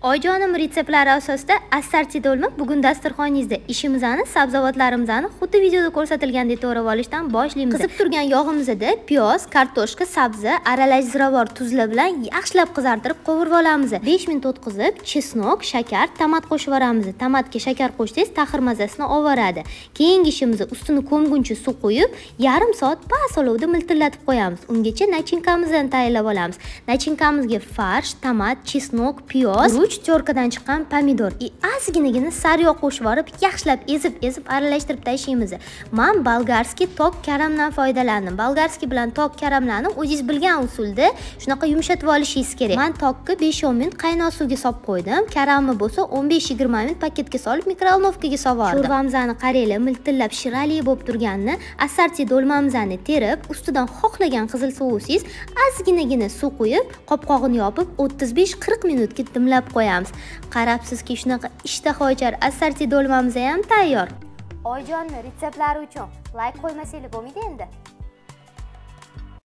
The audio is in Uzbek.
Oyijonim retseptlari asosida assorti dolma bugun dasturxoningizda ishimizni, sabzavotlarimizni xuddi videoda ko'rsatilgandek to'g'rab olishdan boshlaymiz. Qizib turgan yog'imizda piyoz, kartoshka, sabzi, aralash ziravor tuzlar bilan yaxshilab qizartirib qovurib olamiz. 5 minut o'tkazib, chesnok, shakar, tomat qo'shib yuboramiz. Tomatga shakar qo'shsangiz taxir mazasini olib, keyingi ishimiz ustini ko'mguncha suv qo'yib, yarim soat past olovda miltillatib qo'yamiz. Ungacha nachinkamizni tayyorlab olamiz. Nachinkamizga farsh, tomat, chesnok, piyoz, terkadan chiqqan pomidor, ozginagina sariyog' qo'shib olib, yaxshilab ezib aralashtirib tashlaymiz. Men bolgarskiy tok karamdan foydalandim. Bolgarskiy bilan tok karamlarni o'zingiz bilgan usulda shunaqa yumshatib olishingiz kerak. Men tokka 5-10 minut qaynoq suvga solib qo'ydim. Karamni bo'lsa 15-20 minut paketga solib mikrovolnovkaga sovordim. Sho'rvamizni qaranglar, miltillab shirali bo'lib turganini, assorti dolmamizni terib, ustidan xohlagan qizil sovsiz, ozginagina suv qo'yib, qopqog'ini yopib 35-40 minutga dimlab qo'yamiz. Qarabsizki, shunaqa ishtahochar assorti dolmamiz ham tayyor. Oyijonning retseptlari uchun like qo'ymasanglar bo'lmaydi endi.